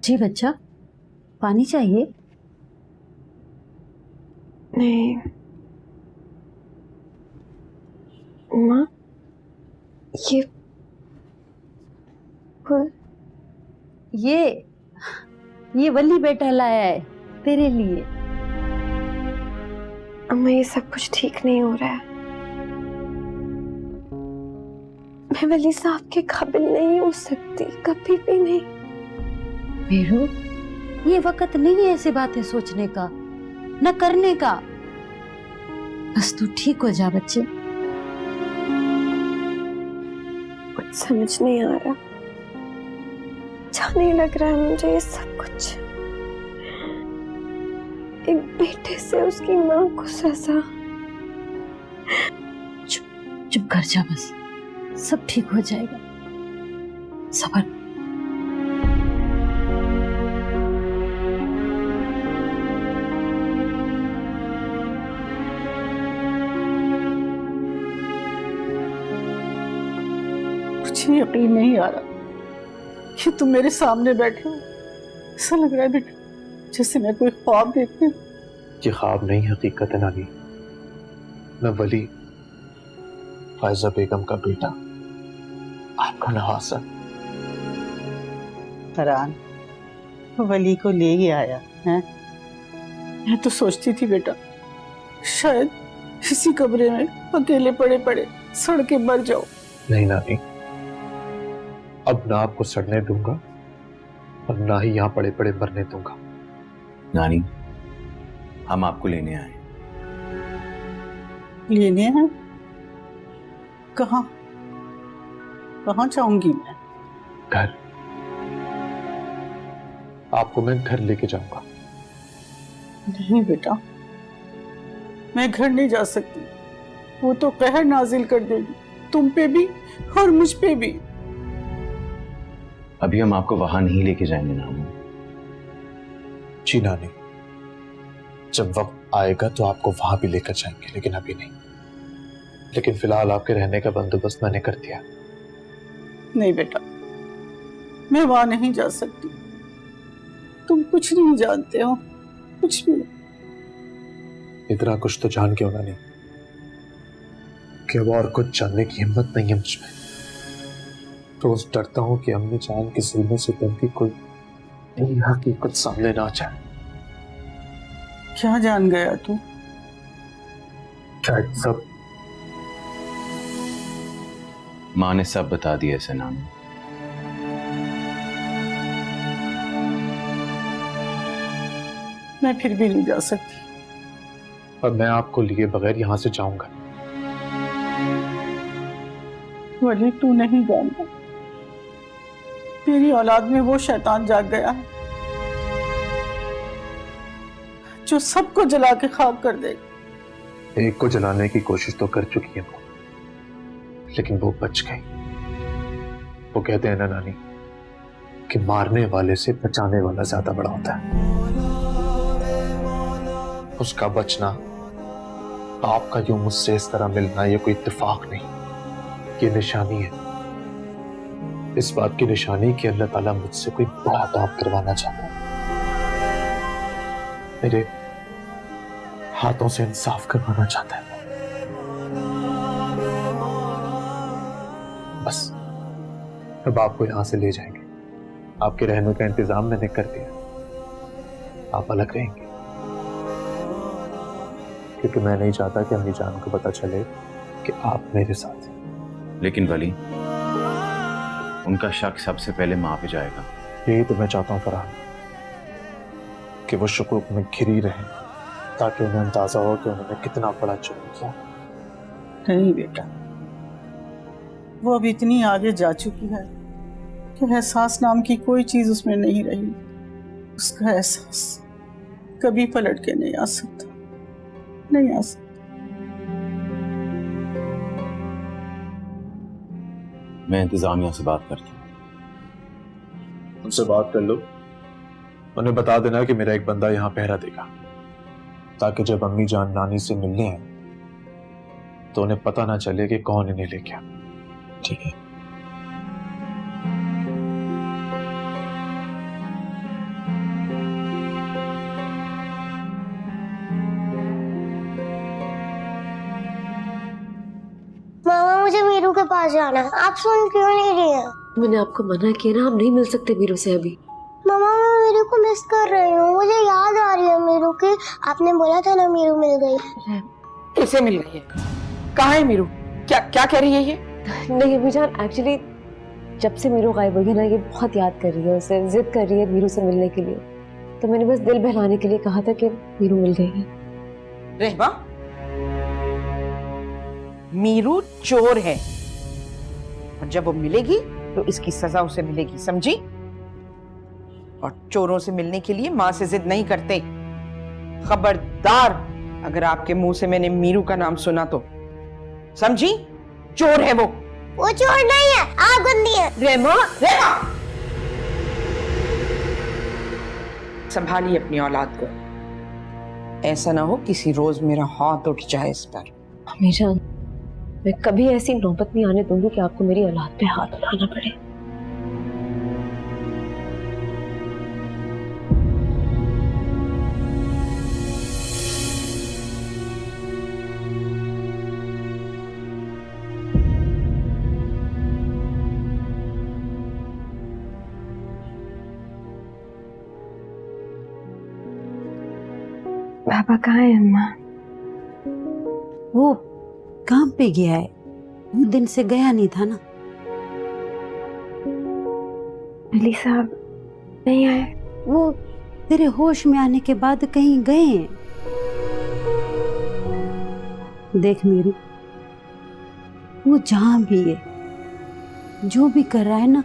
जी बच्चा, पानी चाहिए? नहीं माँ, ये फूल ये वली बेटा लाया है तेरे लिए। अम्मा, ये सब कुछ ठीक नहीं हो रहा है। मैं वली साहब के काबिल नहीं हो सकती, कभी भी नहीं। वीरू, ये वक्त नहीं है ऐसी बातें सोचने का, न करने का। बस तू ठीक हो जा बच्चे। कुछ समझ नहीं आ रहा, अच्छा नहीं लग रहा है मुझे ये सब कुछ। एक बेटे से उसकी माँ को सजा। चुप कर जा, बस सब ठीक हो जाएगा। सबर। मुझे यकीन नहीं आ रहा कि तुम मेरे सामने बैठे हो। ऐसा लग रहा है बेटा जैसे मैं कोई ख्वाब देख रही हूँ। ये ख्वाब नहीं, हकीकत है नानी। मैं वली, फायजा बेगम का बेटा, आपका नवासा। फरहान वली को ले ही आया है। मैं तो सोचती थी बेटा शायद इसी कमरे में अकेले पड़े पड़े सड़ के मर जाओ। नहीं नानी, अब ना आपको सड़ने दूंगा और ना ही यहाँ पड़े पड़े मरने दूंगा। नानी, हम आपको लेने आए। लेने हैं? कहाँ कहाँ जाऊंगी मैं? घर। आपको मैं घर लेके जाऊंगा। नहीं बेटा, मैं घर नहीं जा सकती। वो तो कहर नाजिल कर देगी तुम पे भी और मुझ पे भी। अभी हम आपको वहां नहीं लेके जाएंगे नानू। जी नानी, जब वक्त आएगा तो आपको वहां भी लेकर जाएंगे, लेकिन अभी नहीं। लेकिन फिलहाल आपके रहने का बंदोबस्त मैंने कर दिया। नहीं बेटा, मैं वहां नहीं जा सकती। तुम कुछ नहीं जानते हो, कुछ भी। इतना कुछ तो जान क्यों ना नहीं कि अब और कुछ जानने की हिम्मत नहीं है मुझ में। रोज डरता हूं कि अम्मी जान के जुल्म से तब कोई नई हकीकत सामने ना आ जाए। क्या जान गया तू? शायद सब। माँ ने सब बता दिया ऐसे नानू। मैं फिर भी नहीं जा सकती। और मैं आपको लिए बगैर यहां से जाऊंगा। वली तू नहीं जानता, तेरी औलाद में वो शैतान जाग गया है जो सबको जला के खाक कर देगा। एक को जलाने की कोशिश तो कर चुकी है वो, लेकिन वो बच गई। वो कहते हैं ना नानी कि मारने वाले से बचाने वाला ज्यादा बड़ा होता है। उसका बचना, आपका यूं मुझसे इस तरह मिलना, ये कोई इत्तेफाक नहीं, ये निशानी है। इस बात की निशानी कि अल्लाह ताला मुझसे कोई बड़ा काम करवाना चाहता है। मेरे हाथों से इंसाफ करवाना चाहता है। बस अब आपको यहां से ले जाएंगे। आपके रहने का इंतजाम मैंने कर दिया। आप अलग रहेंगे, क्योंकि मैं नहीं चाहता कि अम्मी जान को पता चले कि आप मेरे साथ हैं। लेकिन वली, उनका शक सबसे पहले माँ पे जाएगा। यही तो मैं चाहता हूँ फरहान, कि वो शुक्र में घिरी रहे, ताकि उन्हें अंदाजा हो कि उन्होंने कितना बड़ा जुर्म किया। नहीं बेटा, वो अब इतनी आगे जा चुकी है कि एहसास नाम की कोई चीज उसमें नहीं रही। उसका एहसास कभी पलट के नहीं आ सकता, नहीं आ सकता। मैं इंतजामिया से बात करता हूँ। उनसे बात कर लो, उन्हें बता देना कि मेरा एक बंदा यहाँ पहरा देगा, ताकि जब अम्मी जान नानी से मिलने आए तो उन्हें पता ना चले कि कौन इन्हें ले गया। ठीक है? पास जाना है, आप सुन क्यों नहीं रही हैं? मैंने आपको मना किया ना, हम नहीं मिल सकते मीरू से अभी। मम्मा मैं मीरू को मिस कर रही हूँ, मुझे याद आ रही है मीरू की। आपने बोला था ना मीरू मिल गई। कैसे मिल गई है? कहाँ है मीरू? क्या क्या कह रही है ये? नहीं अभी जान, एक्चुअली जब से मीरू गायब हुई है ना, ये बहुत याद कर रही है उसे, जिद कर रही है मीरू से मिलने के लिए। तो मैंने बस दिल बहलाने के लिए कहा था कि मीरू मिल गई है। रहमा, मीरू चोर है और जब वो मिलेगी तो इसकी सजा उसे मिलेगी, समझी? और चोरों से मिलने के लिए माँ से जिद नहीं करते। खबरदार अगर आपके मुंह से मैंने मीरू का नाम सुना तो, समझी? चोर है वो चोर नहीं है, आप गंदी है। रहमा, रहमा, संभालिए अपनी औलाद को, ऐसा ना हो किसी रोज मेरा हाथ उठ जाए इस पर। अम्मी जान, मैं कभी ऐसी नौबत नहीं आने दूंगी कि आपको मेरी औलाद पे हाथ उठाना पड़े। पापा कहाँ है अम्मा? वो काम पे गया है, वो दिन से गया नहीं था ना। अली साहब नहीं आए? वो तेरे होश में आने के बाद कहीं गए हैं। देख मीरू, वो जहां भी है, जो भी कर रहा है ना,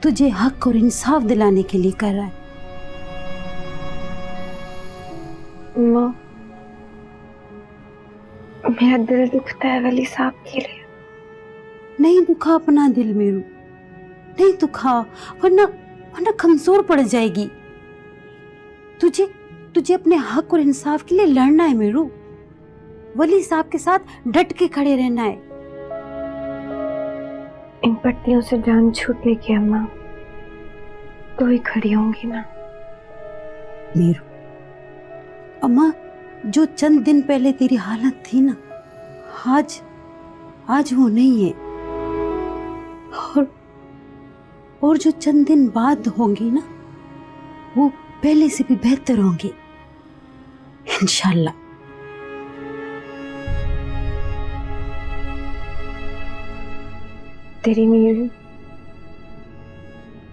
तुझे हक और इंसाफ दिलाने के लिए कर रहा है। अम्मा, मेरा दिल दुखता है वली साहब के लिए। नहीं दुखा अपना दिल मीरू, नहीं दुखा, वरना वरना कमजोर पड़ जाएगी। तुझे तुझे अपने हक और इंसाफ के लिए लड़ना है मीरू। वली साहब के साथ डट के खड़े रहना है। इन पट्टियों से जान छूटने की अम्मा तो ही खड़ी होंगी ना। मीरू, अम्मा जो चंद दिन पहले तेरी हालत थी ना, आज वो नहीं है। और जो चंद दिन बाद होंगी ना, वो पहले से भी बेहतर होंगी इंशाल्लाह। तेरी मीरू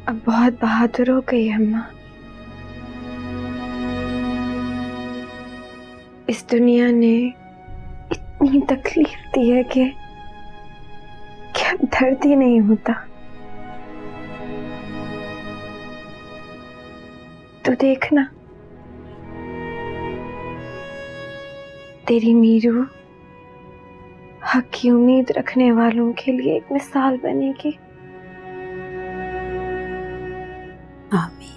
अब बहुत बहादुर हो गई है अम्मा। इस दुनिया ने इतनी तकलीफ दी है कि अब दर्द ही नहीं होता। तो देखना, तेरी मीरू हक की उम्मीद रखने वालों के लिए एक मिसाल बनेगी। आमीन।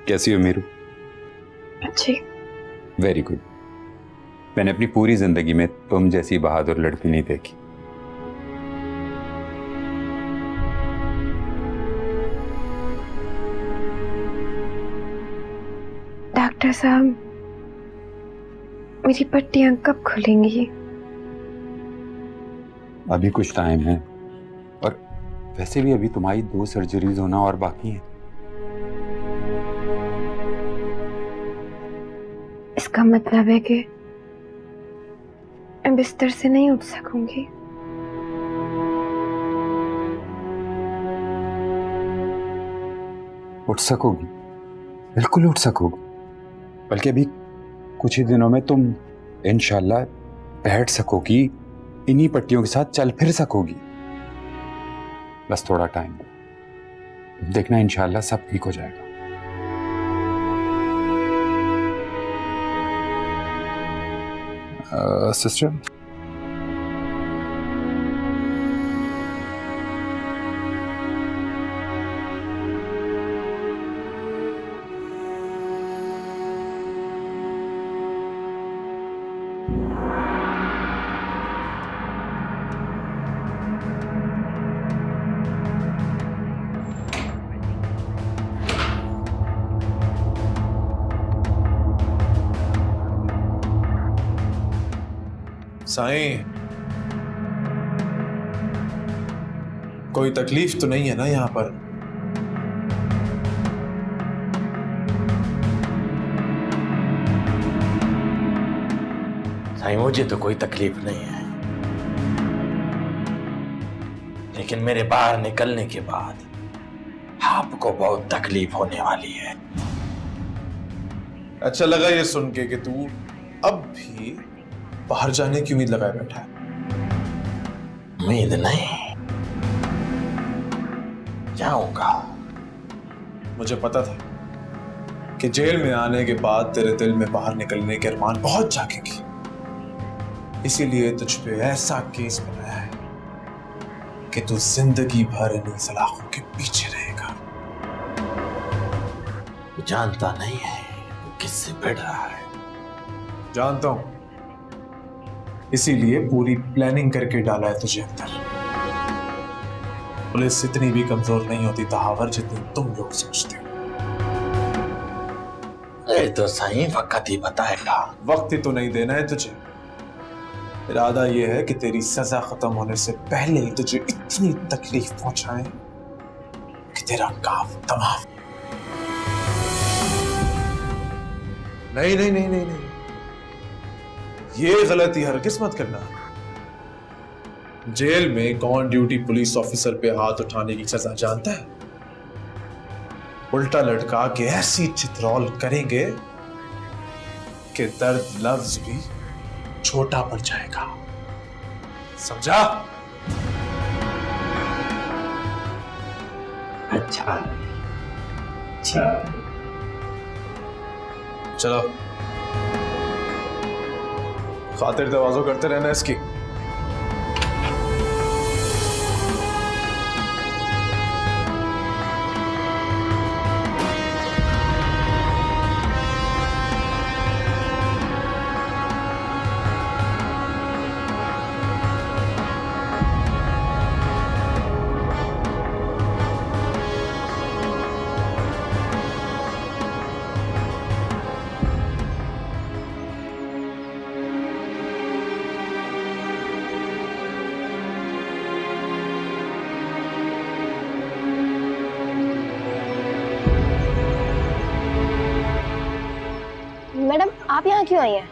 कैसी हो मीरू? अच्छी। Very good. मैंने अपनी पूरी जिंदगी में तुम जैसी बहादुर लड़की नहीं देखी। डॉक्टर साहब, मेरी पट्टियां कब खुलेंगी? अभी कुछ टाइम है, और वैसे भी अभी तुम्हारी 2 सर्जरीज होना और बाकी है। इसका मतलब है कि मैं बिस्तर से नहीं उठ सकूंगी। उठ सकोगी, बिल्कुल उठ सकोगी। बल्कि अभी कुछ ही दिनों में तुम इंशाल्लाह बैठ सकोगी, इन्हीं पट्टियों के साथ चल फिर सकोगी। बस थोड़ा टाइम देखना, इंशाल्लाह सब ठीक हो जाएगा। सिस्टर, साईं, कोई तकलीफ तो नहीं है ना यहाँ पर? साईं, मुझे तो कोई तकलीफ नहीं है, लेकिन मेरे बाहर निकलने के बाद आपको बहुत तकलीफ होने वाली है। अच्छा लगा ये सुन के कि तू अब भी बाहर जाने की उम्मीद लगाए बैठा है। उम्मीद नहीं, जाऊंगा। मुझे पता था कि जेल में आने के बाद तेरे दिल में बाहर निकलने के अरमान बहुत जागेंगे, इसीलिए तुझ पे ऐसा केस बनाया है कि तू जिंदगी भर इन सलाखों के पीछे रहेगा। जानता नहीं है किससे भिड़ रहा है। जानता हूं, इसीलिए पूरी प्लानिंग करके डाला है तुझे अंदर। पुलिस इतनी भी कमजोर नहीं होती तहावर जितनी तुम लोग सोचते हो। ये तो सही वक्त ही बताएगा। वक्त ही तो नहीं देना है तुझे। इरादा ये है कि तेरी सजा खत्म होने से पहले ही तुझे इतनी तकलीफ पहुंचाए कि तेरा काम तमाम। नहीं नहीं नहीं नहीं नहीं, ये गलती हरगिज़ मत करना। जेल में कौन ड्यूटी पुलिस ऑफिसर पे हाथ उठाने की सजा जानता है? उल्टा लटका के ऐसी चित्रौल करेंगे कि दर्द लफ्ज भी छोटा पड़ जाएगा, समझा? अच्छा, चलो, खातिर तवाज़ो करते रहना इसकी। मैडम आप यहाँ क्यों आई हैं?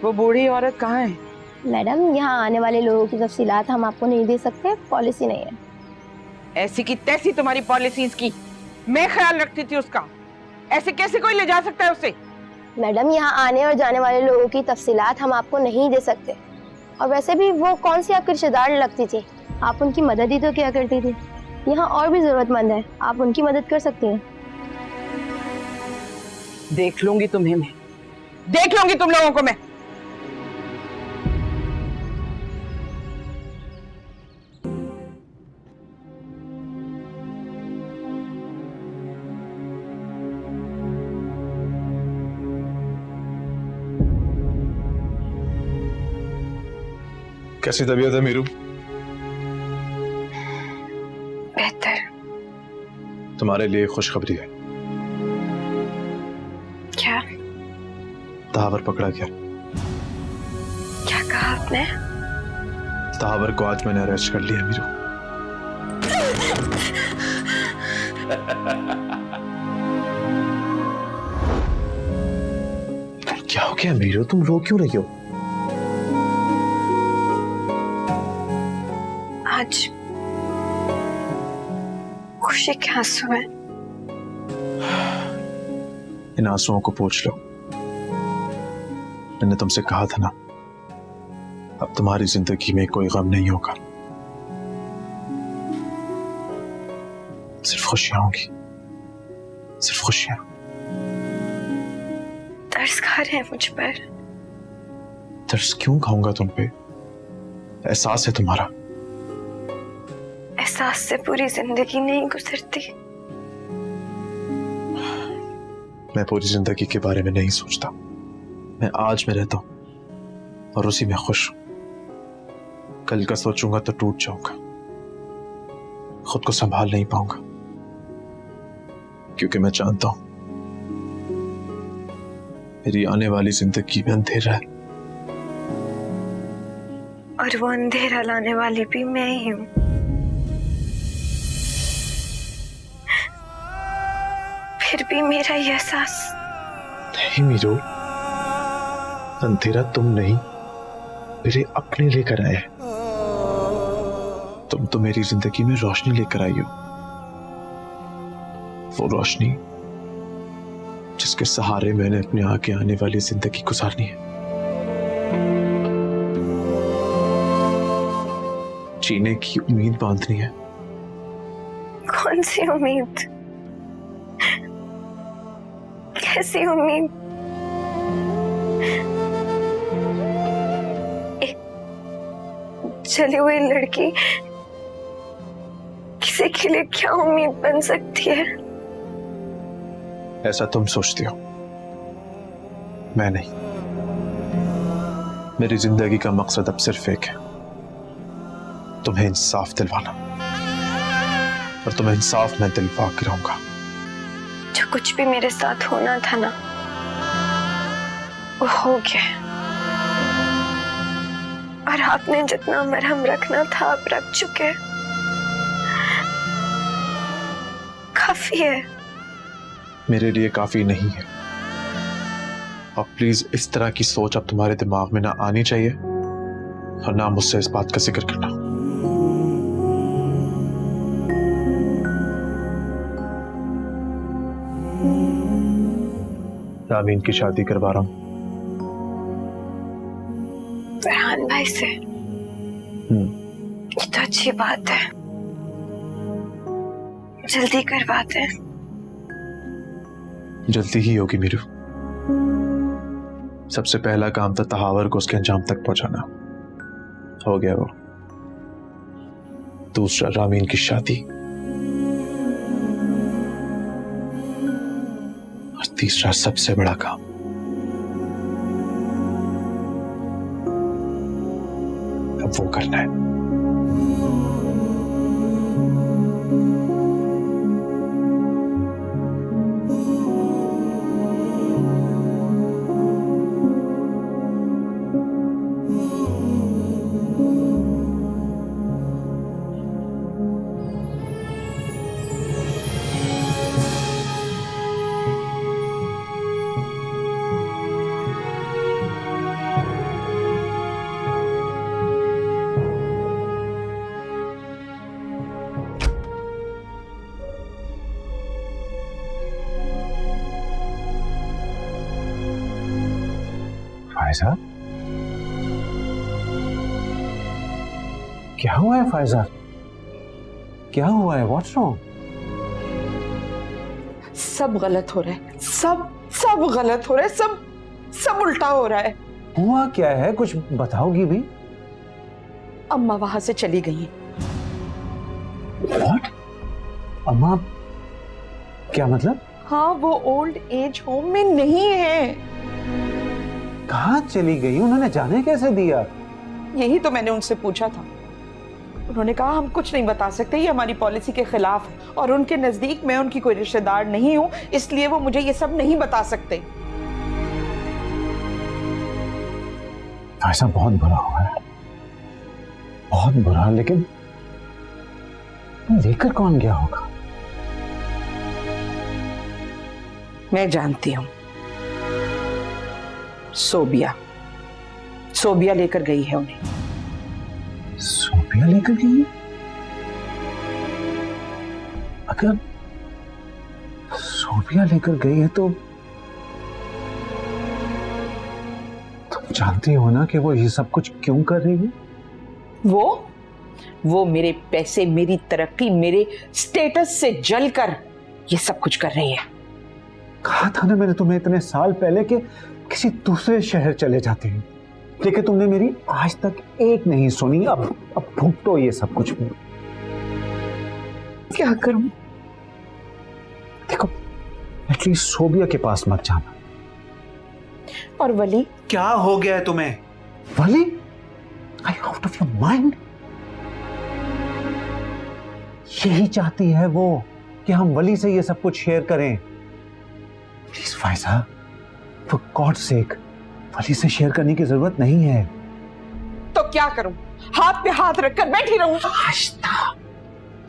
वो बूढ़ी औरत कहाँ है? मैडम यहाँ आने वाले लोगों की तफसीलात हम आपको नहीं दे सकते, पॉलिसी नहीं है। ऐसी की तैसी तुम्हारी पॉलिसीज की मैं ख्याल रखती थी उसका, ऐसे कैसे कोई ले जा सकता है उसे? मैडम यहाँ आने और जाने वाले लोगों की तफसीलात हम आपको नहीं दे सकते, और वैसे भी वो कौन सी आपकी रिश्तेदार लगती थी, आप उनकी मदद ही तो क्या करती थी। यहाँ और भी जरूरतमंद है, आप उनकी मदद कर सकती हैं। देख लूंगी तुम्हें मैं, देख लूंगी तुम लोगों को मैं। कैसी तबीयत है मीरू? बेहतर। तुम्हारे लिए खुशखबरी है। क्या? तहावर पकड़ा गया। क्या कहा आपने? तहावर को आज मैंने अरेस्ट कर लिया मीरू। क्या हो गया मीरू, तुम रो क्यों रही हो? आज खुशी के आंसू हैं। इन आंसुओं को पोंछ लो। मैंने तुमसे कहा था ना, अब तुम्हारी जिंदगी में कोई गम नहीं होगा, सिर्फ खुशियां होंगी, सिर्फ खुशियां। तरस खा रहे हैं मुझ पर? तरस क्यों खाऊंगा तुम पे? एहसास है तुम्हारा। एहसास से पूरी जिंदगी नहीं गुजरती। मैं पूरी जिंदगी के बारे में नहीं सोचता, मैं आज में रहता हूं और उसी में खुश हूं। कल का सोचूंगा तो टूट जाऊंगा, खुद को संभाल नहीं पाऊंगा, क्योंकि मैं जानता हूं मेरी आने वाली जिंदगी में अंधेरा है। और वो अंधेरा लाने वाली भी मैं ही हूँ। फिर भी मेरा ये एहसास। नहीं मीरू, अंधेरा तुम नहीं मेरे अपने लेकर आए। तुम तो मेरी जिंदगी में रोशनी लेकर आई हो, वो रोशनी जिसके सहारे मैंने अपने आगे आने वाली जिंदगी गुजारनी है। जीने की उम्मीद बांधनी है। कौन सी उम्मीद? कैसी उम्मीद? एक चली हुई लड़की किसी के लिए क्या उम्मीद बन सकती है? ऐसा तुम सोचती हो, मैं नहीं। मेरी जिंदगी का मकसद अब सिर्फ एक है, तुम्हें इंसाफ दिलवाना, और तुम्हें इंसाफ में दिलवा के रहूंगा। जो कुछ भी मेरे साथ होना था ना, वो हो गया। और आपने जितना मरहम रखना था आप रख चुके। काफी है। मेरे लिए काफी नहीं है। और प्लीज इस तरह की सोच अब तुम्हारे दिमाग में ना आनी चाहिए, और ना मुझसे इस बात का जिक्र करना। रामीन की शादी करवा रहा हूं फरहान भाई से। ये तो अच्छी बात है, जल्दी करवाते हैं। जल्दी ही होगी मीरू। सबसे पहला काम था तहावर को उसके अंजाम तक पहुंचाना, हो गया वो। दूसरा रामीन की शादी, और तीसरा सबसे बड़ा काम अब वो करना है। फायजा, क्या हुआ है फायजा? क्या हुआ है? What's wrong? सब गलत हो रहा है, सब गलत हो रहा है, सब उल्टा हो रहा है। हुआ क्या है? कुछ बताओगी भी? अम्मा वहां से चली गई। What? अम्मा? क्या मतलब? हाँ, वो ओल्ड एज होम में नहीं है। कहाँ चली गई? उन्होंने जाने कैसे दिया? यही तो मैंने उनसे पूछा था। उन्होंने कहा हम कुछ नहीं बता सकते, ये हमारी पॉलिसी के खिलाफ है, और उनके नजदीक मैं उनकी कोई रिश्तेदार नहीं हूं, इसलिए वो मुझे ये सब नहीं बता सकते। ऐसा बहुत बुरा हुआ है, बहुत बुरा। लेकिन लेकर कौन गया होगा? मैं जानती हूं, सोबिया लेकर गई है उन्हें। सोबिया लेकर गई है? अगर सोबिया लेकर गई है तो तुम जानती हो ना कि वो ये सब कुछ क्यों कर रही है? वो मेरे पैसे, मेरी तरक्की, मेरे स्टेटस से जलकर ये सब कुछ कर रही है। कहा था ना मैंने तुम्हें इतने साल पहले कि किसी दूसरे शहर चले जाते हैं, लेकिन तुमने मेरी आज तक एक नहीं सुनी। अब भुगतो ये सब कुछ। क्या करूं? देखो, एटलीस्ट सोबिया के पास मत जाना। और वली? क्या हो गया है तुम्हें? वली? आई आउट ऑफ योर माइंड? यही चाहती है वो कि हम वली से ये सब कुछ शेयर करें। Please Faiza, for God sake, Wali से शेयर करने की जरूरत नहीं है। तो क्या करूं? हाथ पे हाथ रखकर बैठी रहूं? आशिता,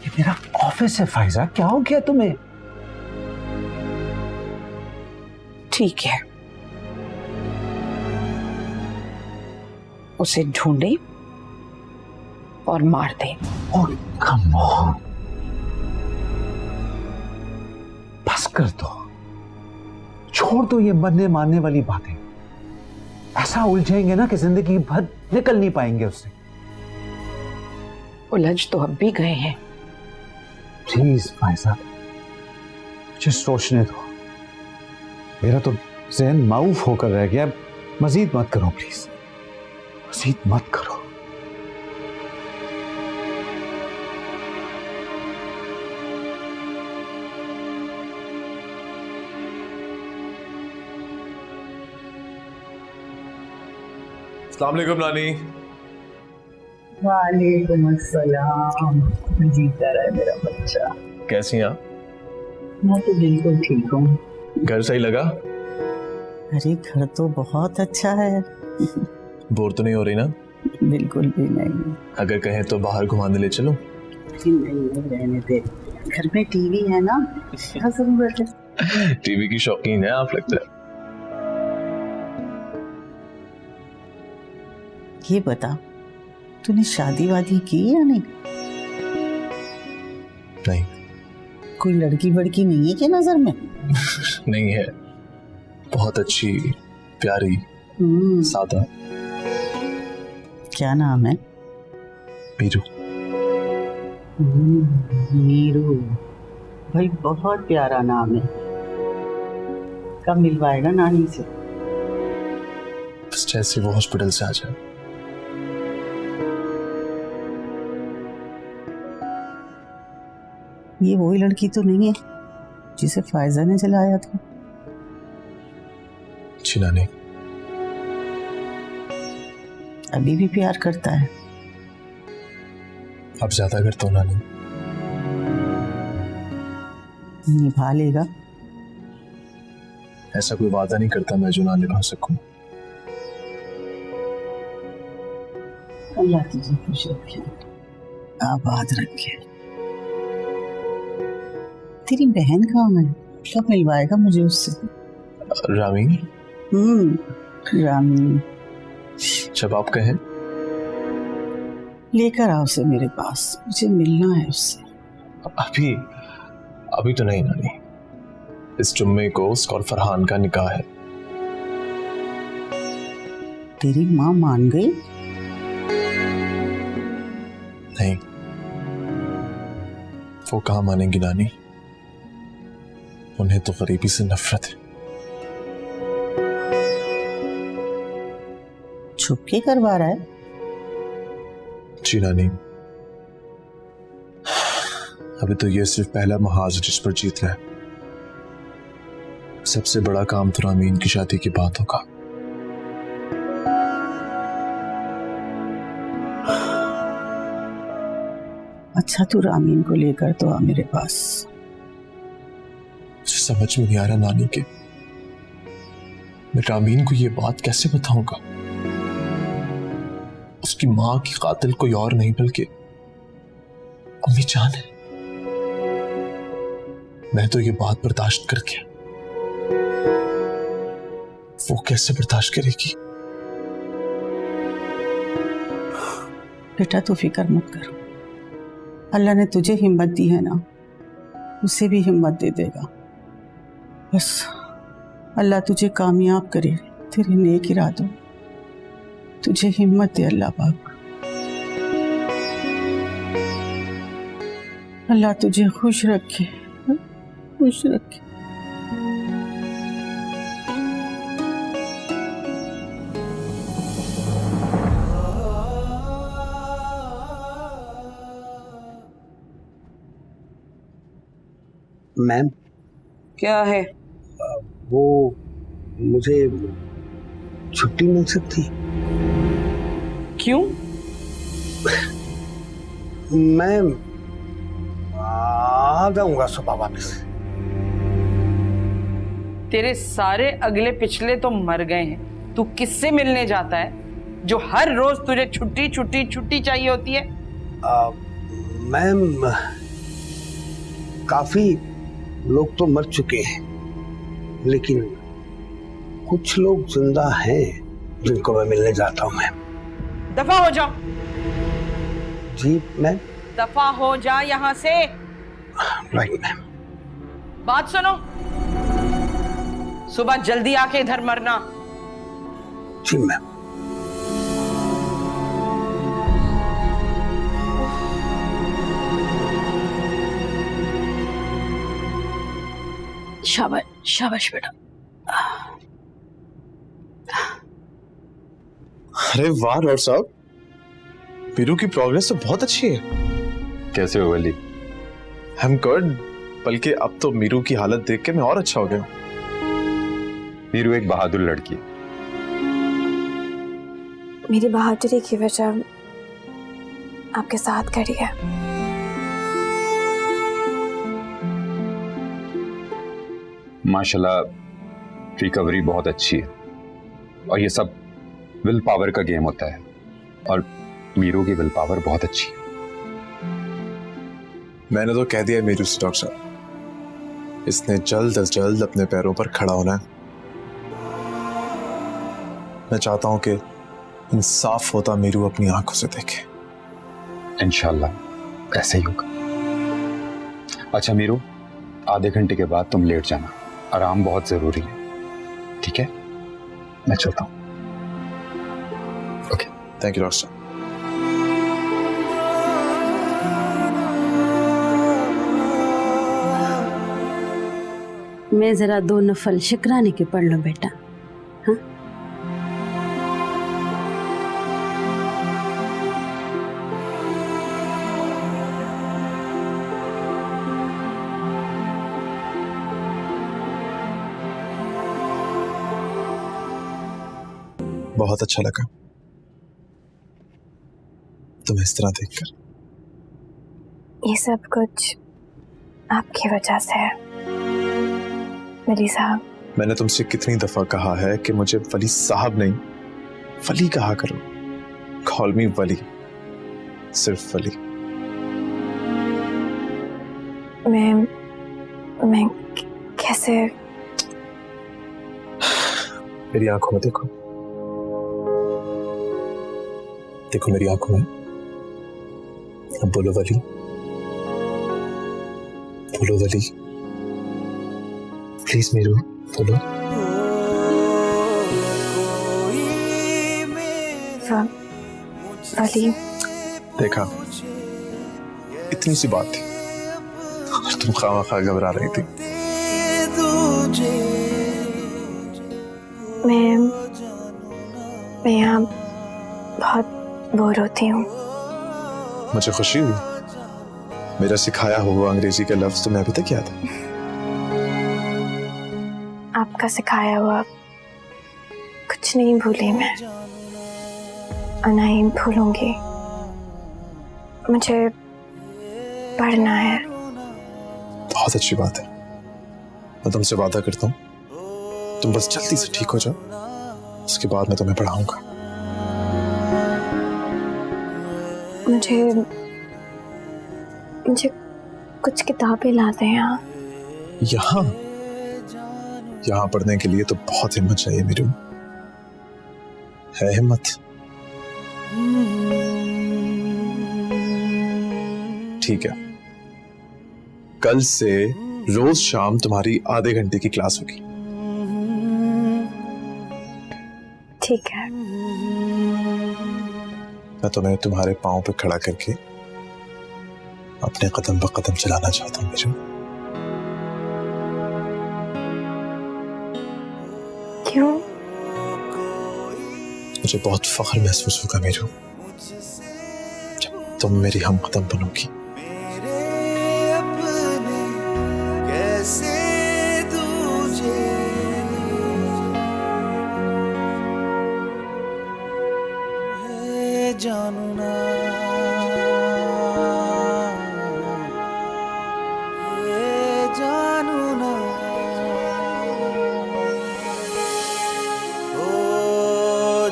ये मेरा ऑफिस है फाइजा, क्या हो गया तुम्हें? ठीक है, उसे ढूंढे और मार दे। ओह कम ऑन, बस कर दो, छोड़ दो ये मरने मारने वाली बातें। ऐसा उलझेंगे ना कि जिंदगी भर निकल नहीं पाएंगे उससे। उलझ तो अब भी गए हैं। प्लीज फाइजा, मुझे सोचने दो, मेरा तो ज़हन माऊफ होकर रह गया। मजीद मत करो प्लीज, मजीद मत करो। अस्सलाम वालेकुम नानी। वालेकुम अस्सलाम। जीता रहा है मेरा बच्चा। कैसी हैं आप? मैं तो बिल्कुल ठीक हूँ। घर सही लगा? अरे घर तो बहुत अच्छा है। बोर तो नहीं हो रही ना? बिल्कुल भी नहीं। अगर कहें तो बाहर घुमाने ले चलो? नहीं, रहने दे, घर में टीवी है ना, क्या जरूरत है। टीवी की शौकीन है आप लगता है। ये बता, तूने शादी वादी की या नहीं? नहीं। कोई लड़की वड़की नहीं है क्या नजर में? नहीं है, बहुत अच्छी, प्यारी, सादा। क्या नाम है? मीरू। मीरू, भाई बहुत प्यारा नाम है। कब मिलवाएगा नानी से? बस जैसे वो हॉस्पिटल से आ जाए। ये वही लड़की तो नहीं है जिसे फायजा ने जलाया था? जी नानी। अभी भी प्यार करता है? अब ज्यादा करता हूँ नानी। निभा लेगा? ऐसा कोई वादा नहीं करता मैं जो ना निभा सकूं। अल्लाह तुझे खुश रखे, आबाद रखे। तेरी बहन कहाँ है? कब मिलवाएगा मुझे उससे? रामी। रामी, जब आप कहें। लेकर आओ उसे मेरे पास, मुझे मिलना है उससे। अभी तो नहीं नानी, इस जुम्मे को उसका और फरहान का निकाह है। तेरी माँ मान गई? नहीं, वो कहाँ मानेंगी नानी, उन्हें तो गरीबी से नफरत है। छुप के करवा रहा है? जी नानी, अभी तो ये सिर्फ पहला महाज जिस पर जीत रहा है। सबसे बड़ा काम तो रामीन की शादी के बाद होगा। अच्छा, तू रामीन को लेकर तो आ मेरे पास। मुझे समझ में नहीं आ रहा नानी के, मैं रामीन को ये बात कैसे बताऊंगा। उसकी मां की कातिल कोई और नहीं बल्कि अम्मी जान है। मैं तो ये बात बर्दाश्त कर गया, वो कैसे बर्दाश्त करेगी। बेटा तू फिक्र मत कर, अल्लाह ने तुझे हिम्मत दी है ना, उसे भी हिम्मत दे देगा। बस अल्लाह तुझे कामयाब करे तेरे नेक इरादों, तुझे हिम्मत दे अल्लाह पाक। अल्लाह तुझे खुश रखे, खुश रखे। मैम, क्या है? वो मुझे छुट्टी मिल सकती? क्यों? मैं आ जाऊंगा सुबह वापस। तेरे सारे अगले पिछले तो मर गए हैं, तू किससे मिलने जाता है? जो हर रोज तुझे छुट्टी छुट्टी छुट्टी चाहिए होती है? मैम, काफी लोग तो मर चुके हैं, लेकिन कुछ लोग जिंदा हैं जिनको मैं मिलने जाता हूँ मैम। दफा हो जाओ। जी मैम। दफा हो जा यहाँ से। Right ma'am. बात सुनो, सुबह जल्दी आके इधर मरना। जी मैम। शाबाश शाबाश बेटा। अरे वाह डॉक्टर साहब, मीरू की प्रोग्रेस तो बहुत अच्छी है। कैसे हो वली? आई एम गुड, बल्कि अब तो मीरू की हालत देख के मैं और अच्छा हो गया। मीरू एक बहादुर लड़की है। मेरी बहादुरी की वजह आपके साथ खड़ी है। माशाल्लाह रिकवरी बहुत अच्छी है, और ये सब विल पावर का गेम होता है, और मीरू की विल पावर बहुत अच्छी है। मैंने तो कह दिया मीरू से डॉक्टर साहब, इसने जल्द अज जल्द अपने पैरों पर खड़ा होना है। मैं चाहता हूं कि इंसाफ होता मीरू अपनी आंखों से देखे। इंशाल्लाह ऐसे ही होगा। अच्छा मीरू, आधे घंटे के बाद तुम लेट जाना, आराम बहुत जरूरी है, ठीक है? मैं चलता हूं। ओके, थैंक यू डॉक्टर साहब। मैं जरा 2 नफल शुक्राने के पढ़ लो बेटा। हाँ, बहुत अच्छा लगा तुम्हें इस तरह देखकर। ये सब कुछ आपकी वजह से है वली साहब। मैंने तुमसे कितनी दफा कहा है कि मुझे वली साहब नहीं, वली कहा करो। कॉल मी वली, सिर्फ वली। मैं कैसे? मेरी आंखों में देखो, देखो मेरी आंखों में। अब बोलो वली, बोलो वली, प्लीज मीरू बोलो। वली, देखा, इतनी सी बात थी और तुम खामा घबरा रही थी। मैं यहाँ बहुत बोर होती हूँ। मुझे खुशी हुई, मेरा सिखाया हुआ अंग्रेजी का लफ्ज तुम्हें अभी तक याद है। आपका सिखाया हुआ कुछ नहीं भूली मैं, और ना ही भूलूंगी। मुझे पढ़ना है। बहुत अच्छी बात है। मैं तुमसे वादा करता हूँ, तुम बस जल्दी से ठीक हो जाओ, उसके बाद मैं तुम्हें पढ़ाऊंगा। मुझे कुछ किताबें लाते हैं यहाँ। यहाँ पढ़ने के लिए तो बहुत हिम्मत चाहिए मीरू। है हिम्मत? ठीक है, कल से रोज शाम तुम्हारी आधे घंटे की क्लास होगी। ठीक है। मैं तुम्हें तुम्हारे पांव पे खड़ा करके अपने कदम ब कदम चलाना चाहता हूँ मीरू। क्यों? मुझे बहुत फख्र महसूस होगा मीरू जब तुम मेरी हम कदम बनोगी। जानू ना जानू ना ओ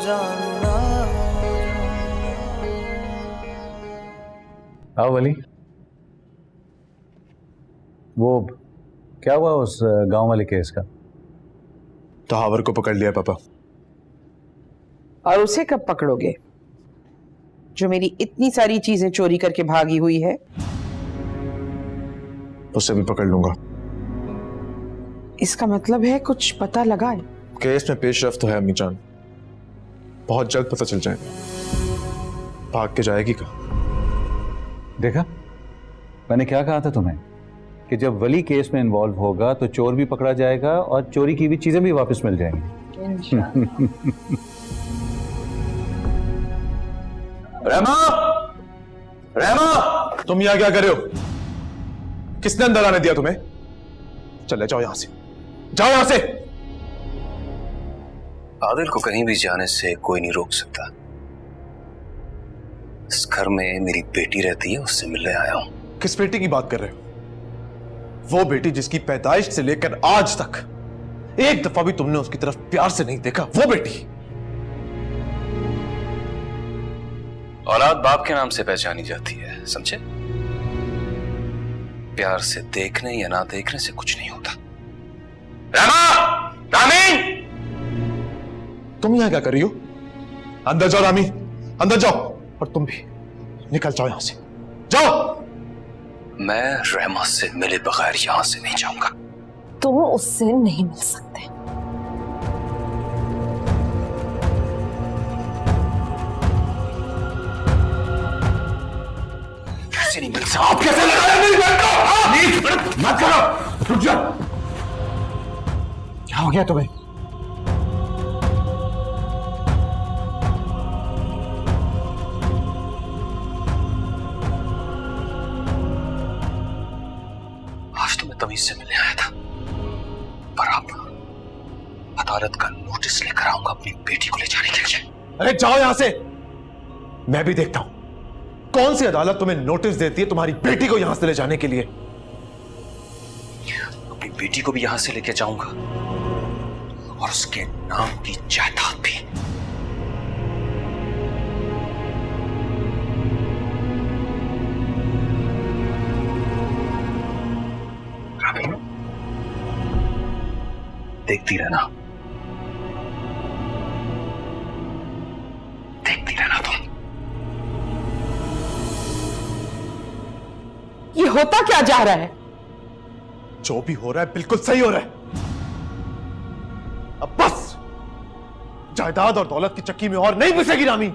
जानू ना। आओ वली। वो क्या हुआ उस गांव वाले केस का? तहावर को पकड़ लिया पापा। और उसे कब पकड़ोगे, जो मेरी इतनी सारी चीजें चोरी करके भागी हुई है? उसे भी पकड़ लूंगा। इसका मतलब है कुछ पता लगा है? केस में पेशरफ्त तो है अम्मी जान, बहुत जल्द पता चल जाएगा। भाग के जाएगी कहाँ? देखा, मैंने क्या कहा था तुम्हें कि जब वली केस में इन्वॉल्व होगा तो चोर भी पकड़ा जाएगा और चोरी की हुई चीजें भी वापस मिल जाएंगी। रहमा, रहमा, तुम यहाँ क्या कर रहे हो? किसने अंदर आने दिया तुम्हें? चले जाओ यहां से, जाओ यहां से। आदिल को कहीं भी जाने से कोई नहीं रोक सकता। इस घर में मेरी बेटी रहती है, उससे मिलने आया हूं। किस बेटी की बात कर रहे हो? वो बेटी जिसकी पैदाइश से लेकर आज तक एक दफा भी तुमने उसकी तरफ प्यार से नहीं देखा, वो बेटी। औलाद बाप के नाम से पहचानी जाती है, समझे? प्यार से देखने या ना देखने से कुछ नहीं होता। रामा, रामी, तुम यहां क्या कर रही हो? अंदर जाओ रामी, अंदर जाओ। और तुम भी निकल जाओ यहां से, जाओ। मैं रहमा से मिले बगैर यहां से नहीं जाऊंगा। तुम उससे नहीं मिल सकते। कैसे नहीं मिल सकता? आप कैसे लगा मेरी बहन को? मत करो, रुक जाओ। क्या हो गया तुम्हें? आज तो मैं तमीज से मिलने आया था, पर अब अदालत का नोटिस लेकर आऊंगा अपनी बेटी को ले जाने के लिए। अरे जाओ यहां से, मैं भी देखता हूं कौन सी अदालत तुम्हें नोटिस देती है तुम्हारी बेटी को यहां से ले जाने के लिए। अपनी बेटी को भी यहां से लेके जाऊंगा और उसके नाम की जायदाद भी। देखती रहना, देखती रहना तुम। ये होता क्या जा रहा है? जो भी हो रहा है बिल्कुल सही हो रहा है। अब बस जायदाद और दौलत की चक्की में और नहीं पिसेगी रामी।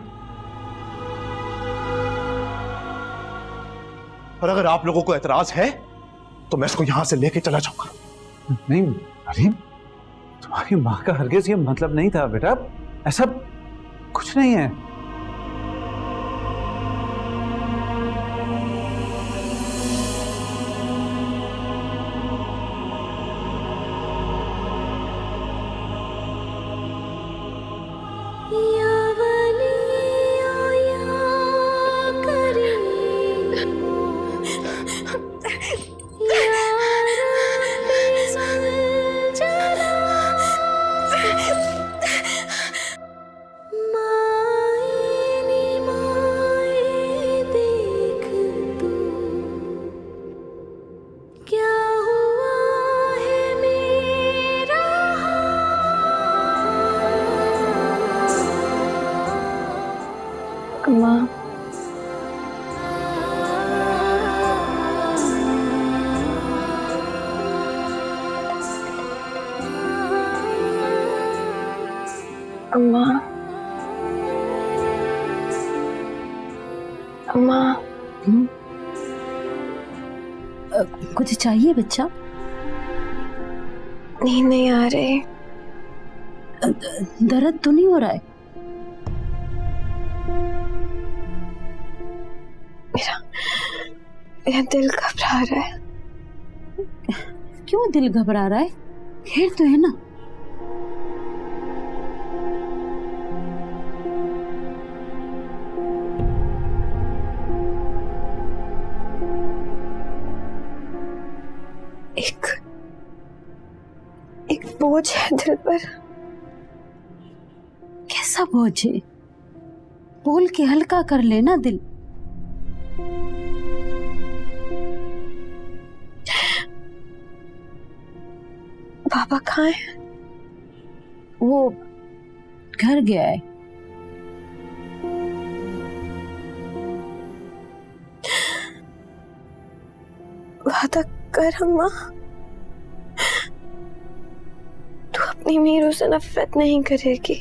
और अगर आप लोगों को एतराज है तो मैं इसको यहां से लेके चला जाऊंगा। नहीं अरे, तुम्हारी मां का हरगिज ये मतलब नहीं था बेटा, ऐसा कुछ नहीं है। अम्मा, अम्मा, अम्मा, कुछ चाहिए बच्चा? नींद नहीं आ रही। दर्द तो नहीं हो रहा है? मेरा दिल घबरा रहा है। क्यों दिल घबरा रहा है? खैर तो है ना? एक बोझ है दिल पर। कैसा बोझ है? बोल के हल्का कर लेना दिल। पापा कहाँ हैं? वो घर गया है। वादा कर अम्मा, तू अपनी मीरू से नफरत नहीं करेगी।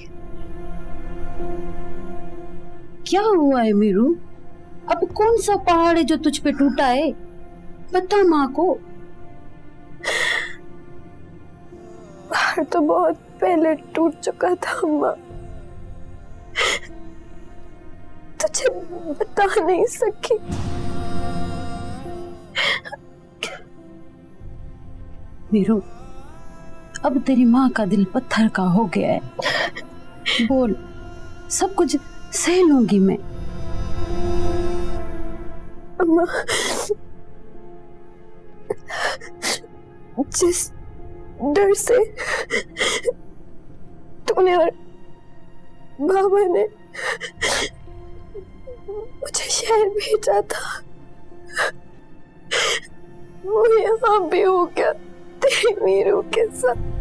क्या हुआ है मीरू? अब कौन सा पहाड़ है जो तुझ पे टूटा है? बता माँ को। पहाड़ तो बहुत पहले टूट चुका था अम्मा, तुझे बता नहीं सकी। मीरू, अब तेरी माँ का दिल पत्थर का हो गया है। बोल, सब कुछ सह लूंगी मैं। अम्मा, जिस डर से तूने और बाबा ने मुझे शहर भेजा था, वो यहाँ भी हो गया तेरी मीरू के साथ।